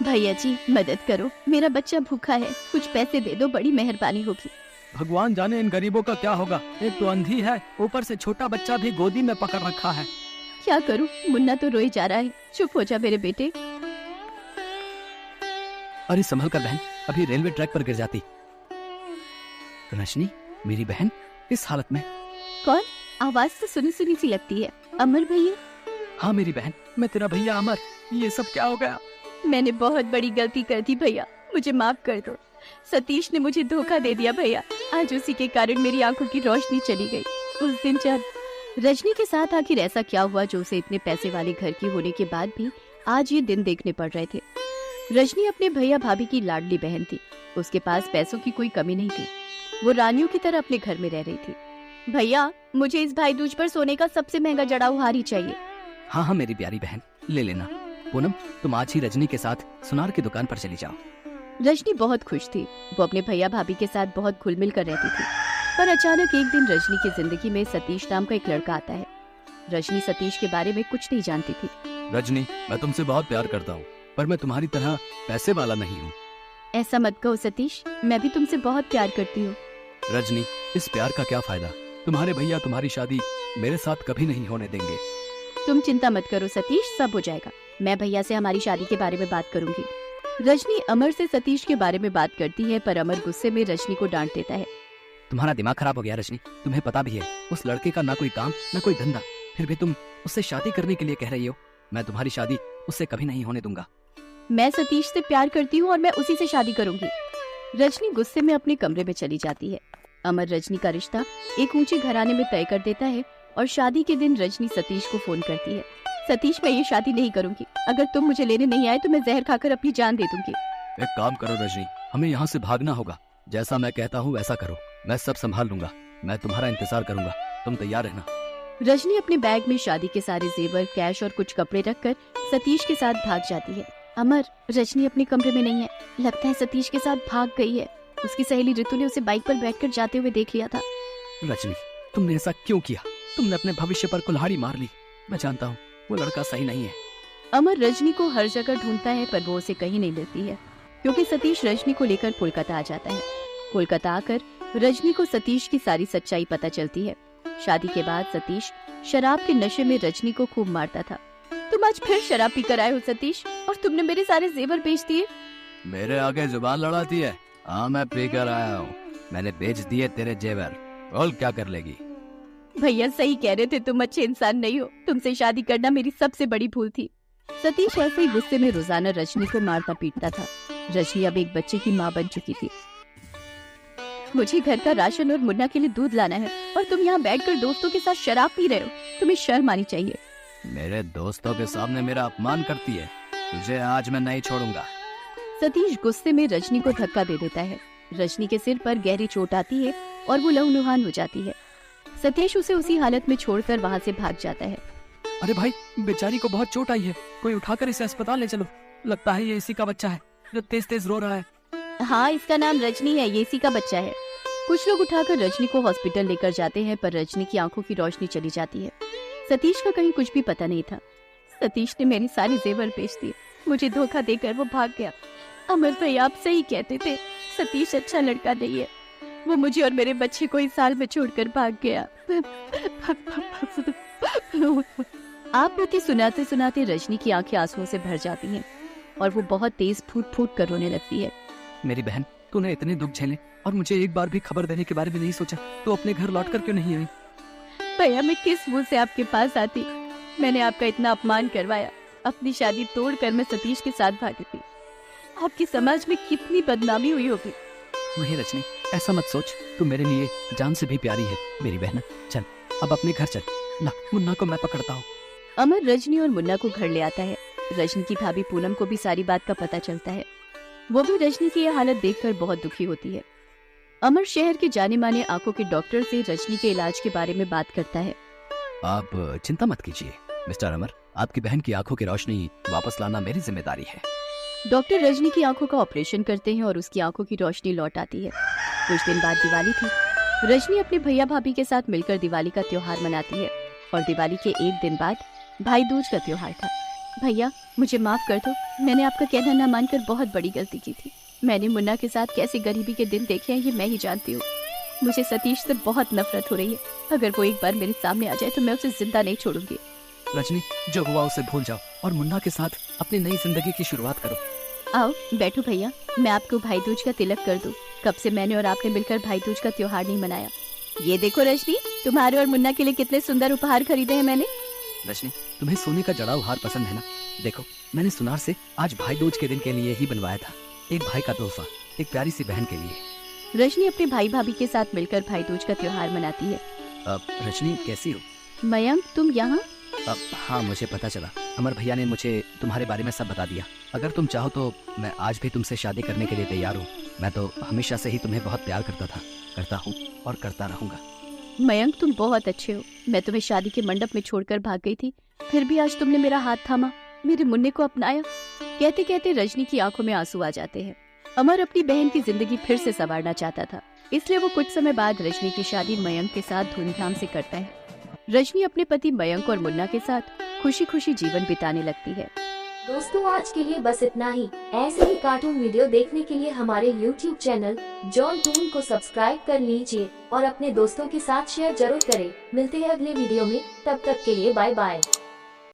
भैया जी मदद करो, मेरा बच्चा भूखा है, कुछ पैसे दे दो, बड़ी मेहरबानी होगी। भगवान जाने इन गरीबों का क्या होगा। एक तो अंधी है, ऊपर से छोटा बच्चा भी गोदी में पकड़ रखा है। क्या करूं, मुन्ना तो रोई जा रहा है। चुप हो जा मेरे बेटे। अरे संभल कर बहन, अभी रेलवे ट्रैक पर गिर जाती। रजनी, मेरी बहन इस हालत में। कौन? आवाज तो सुनी सुनी सी लगती है। अमर भैया? हाँ मेरी बहन, मैं तेरा भैया अमर। ये सब क्या हो गया? मैंने बहुत बड़ी गलती कर दी भैया, मुझे माफ कर दो। सतीश ने मुझे धोखा दे दिया भैया, आज उसी के कारण मेरी आंखों की रोशनी चली गई। उस दिन जब रजनी के साथ आखिर ऐसा क्या हुआ जो उसे इतने पैसे वाले घर की होने के बाद भी आज ये दिन देखने पड़ रहे थे। रजनी अपने भैया भाभी की लाडली बहन थी, उसके पास पैसों की कोई कमी नहीं थी। वो रानियों की तरह अपने घर में रह रही थी। भैया, मुझे इस भाई दूज पर सोने का सबसे महंगा जड़ाऊ हार ही चाहिए। हाँ हाँ मेरी प्यारी बहन, ले लेना। पूनम, तुम आज ही रजनी के साथ सुनार की दुकान पर चली जाओ। रजनी बहुत खुश थी, वो अपने भैया भाभी के साथ बहुत घुल मिल कर रहती थी। पर अचानक एक दिन रजनी की जिंदगी में सतीश नाम का एक लड़का आता है। रजनी सतीश के बारे में कुछ नहीं जानती थी। रजनी, मैं तुमसे बहुत प्यार करता हूँ, पर मैं तुम्हारी तरह पैसे वाला नहीं हूँ। ऐसा मत कहो सतीश, मैं भी तुमसे बहुत प्यार करती हूँ। रजनी, इस प्यार का क्या फायदा? तुम्हारे भैया तुम्हारी शादी मेरे साथ कभी नहीं होने देंगे। तुम चिंता मत करो सतीश, सब हो जाएगा। मैं भैया से हमारी शादी के बारे में बात करूंगी। रजनी अमर से सतीश के बारे में बात करती है, पर अमर गुस्से में रजनी को डांट देता है। तुम्हारा दिमाग खराब हो गया रजनी, तुम्हें पता भी है उस लड़के का ना कोई काम ना कोई धंधा, फिर भी तुम उससे शादी करने के लिए कह रही हो। मैं तुम्हारी शादी उससे कभी नहीं होने दूंगा। मैं सतीश से प्यार करती हूँ और मैं उसी से शादी करूंगी। रजनी गुस्से में अपने कमरे में चली जाती है। अमर रजनी का रिश्ता एक ऊंचे घराने में तय कर देता है और शादी के दिन रजनी सतीश को फोन करती है। सतीश, मैं ये शादी नहीं करूंगी, अगर तुम मुझे लेने नहीं आए तो मैं जहर खाकर अपनी जान दे दूंगी। एक काम करो रजनी, हमें यहाँ से भागना होगा। जैसा मैं कहता हूँ वैसा करो, मैं सब संभाल लूंगा। मैं तुम्हारा इंतजार करूंगा, तुम तैयार रहना। रजनी अपने बैग में शादी के सारे जेवर, कैश और कुछ कपड़े रखकर सतीश के साथ भाग जाती है। अमर, रजनी अपने कमरे में नहीं है, लगता है सतीश के साथ भाग गई है। उसकी सहेली ऋतु ने उसे बाइक पर बैठकर जाते हुए देख लिया था। रजनी, तुमने ऐसा क्यों किया? तुमने अपने भविष्य पर कुल्हाड़ी मार ली। मैं जानता हूँ वो लड़का सही नहीं है। अमर रजनी को हर जगह ढूंढता है, पर वो उसे कहीं नहीं मिलती है, क्योंकि सतीश रजनी को लेकर कोलकाता आ जाता है। कोलकाता आकर रजनी को सतीश की सारी सच्चाई पता चलती है। शादी के बाद सतीश शराब के नशे में रजनी को खूब मारता था। तुम आज फिर शराब पी कर आए हो सतीश, और तुमने मेरे सारे जेवर बेच दिए। मेरे आगे जुबान लड़ाती है? हाँ, मैं पी कर आया हूँ, मैंने बेच दिए तेरे जेवर। और क्या कर लेगी? भैया सही कह रहे थे, तुम अच्छे इंसान नहीं हो। तुमसे शादी करना मेरी सबसे बड़ी भूल थी। सतीश ऐसे ही गुस्से में रोजाना रजनी को मारता पीटता था। रजनी अब एक बच्चे की माँ बन चुकी थी। मुझे घर का राशन और मुन्ना के लिए दूध लाना है, और तुम यहाँ बैठकर दोस्तों के साथ शराब पी रहे हो। तुम्हें शर्म आनी चाहिए। मेरे दोस्तों के सामने मेरा अपमान करती है, तुझे आज मैं नहीं छोड़ूंगा। सतीश गुस्से में रजनी को धक्का दे देता है। रजनी के सिर पर गहरी चोट आती है और वो लहूलुहान हो जाती है। सतीश उसे उसी हालत में छोड़कर वहाँ से भाग जाता है। अरे भाई, बेचारी को बहुत चोट आई है, कोई उठाकर इसे अस्पताल ले चलो। लगता है ये इसी का बच्चा है जो तेज तेज रो रहा है। हाँ, इसका नाम रजनी है, ये इसी का बच्चा है। कुछ लोग उठाकर रजनी को हॉस्पिटल लेकर जाते हैं, पर रजनी की आंखों की रोशनी चली जाती है। सतीश का कहीं कुछ भी पता नहीं था। सतीश ने मेरी सारी जेवर बेच दिए, मुझे धोखा देकर वो भाग गया। अमर भैया आप सही कहते थे, सतीश अच्छा लड़का नहीं है। वो मुझे और मेरे बच्चे को इस साल में छोड़कर भाग गया। आप प्रति सुनाते सुनाते रजनी की आंखें आंसुओं से भर जाती हैं और वो बहुत तेज फूट फूट कर रोने लगती है। मेरी बहन, तूने इतने दुख झेले और मुझे एक बार भी खबर देने के बारे में नहीं सोचा। तो अपने घर लौट कर क्यों नहीं आई? भैया, मैं किस मुंह से आपके पास आती? मैंने आपका इतना अपमान करवाया, अपनी शादी तोड़कर मैं सतीश के साथ भागी थी। आपकी समाज में कितनी बदनामी हुई होगी। नहीं रजनी, ऐसा मत सोच, तू मेरे लिए जान से भी प्यारी है मेरी बहन। चल अब अपने घर चल, ला मुन्ना को मैं पकड़ता हूँ। अमर रजनी और मुन्ना को घर ले आता है। रजनी की भाभी पूनम को भी सारी बात का पता चलता है। वो भी रजनी की यह हालत देखकर बहुत दुखी होती है। अमर शहर के जाने माने आंखों के डॉक्टर से रजनी के इलाज के बारे में बात करता है। आप चिंता मत कीजिए मिस्टर अमर, आपकी बहन की आंखों की रोशनी वापस लाना मेरी जिम्मेदारी है। डॉक्टर रजनी की आंखों का ऑपरेशन करते हैं और उसकी आंखों की रोशनी लौट आती है। कुछ दिन बाद दिवाली थी। रजनी अपने भैया भाभी के साथ मिलकर दिवाली का त्योहार मनाती है और दिवाली के एक दिन बाद भाई दूज का त्योहार था। भैया मुझे माफ कर दो, मैंने आपका कहना ना मानकर बहुत बड़ी गलती की थी। मैंने मुन्ना के साथ कैसे गरीबी के दिन देखे हैं ये मैं ही जानती हूँ। मुझे सतीश से बहुत नफरत हो रही है। अगर वो एक बार मेरे सामने आ जाए तो मैं उसे जिंदा नहीं छोड़ूंगी। रजनी, जो हुआ उसे भूल जाओ और मुन्ना के साथ अपनी नई जिंदगी की शुरुआत करो। आओ बैठो भैया, मैं आपको भाई दूज का तिलक कर दूं। कब से मैंने और आपने मिलकर भाई दूज का त्योहार नहीं मनाया। ये देखो रजनी, तुम्हारे और मुन्ना के लिए कितने सुंदर उपहार खरीदे हैं मैंने। रजनी, तुम्हें सोने का जड़ा हार पसंद है ना? देखो, मैंने सुनार से आज भाई दूज के दिन के लिए ही बनवाया था। एक भाई का तोहफा, एक प्यारी सी बहन के लिए। रजनी अपने भाई भाभी के साथ मिलकर भाई दूज का त्योहार मनाती है। रजनी कैसी हो? मयंक तुम यहाँ? हाँ, मुझे पता चला। अमर भैया ने मुझे तुम्हारे बारे में सब बता दिया। अगर तुम चाहो तो मैं आज भी तुमसे शादी करने के लिए तैयार हूँ। मैं तो हमेशा से ही तुम्हें बहुत प्यार करता था, करता हूँ और करता रहूंगा। मयंक तुम बहुत अच्छे हो। मैं तुम्हें शादी के मंडप में छोड़कर भाग गई थी, फिर भी आज तुमने मेरा हाथ थामा, मेरे मुन्ने को अपनाया। कहते कहते रजनी की आंखों में आंसू आ जाते हैं। अमर अपनी बहन की जिंदगी फिर से संवारना चाहता था, इसलिए वो कुछ समय बाद रजनी की शादी मयंक के साथ धूमधाम से करता है। रजनी अपने पति मयंक और मुन्ना के साथ खुशी खुशी जीवन बिताने लगती है। दोस्तों आज के लिए बस इतना ही। ऐसे ही कार्टून वीडियो देखने के लिए हमारे YouTube चैनल जॉन टून को सब्सक्राइब कर लीजिए और अपने दोस्तों के साथ शेयर जरूर करें। मिलते हैं अगले वीडियो में, तब तक के लिए बाय बाय।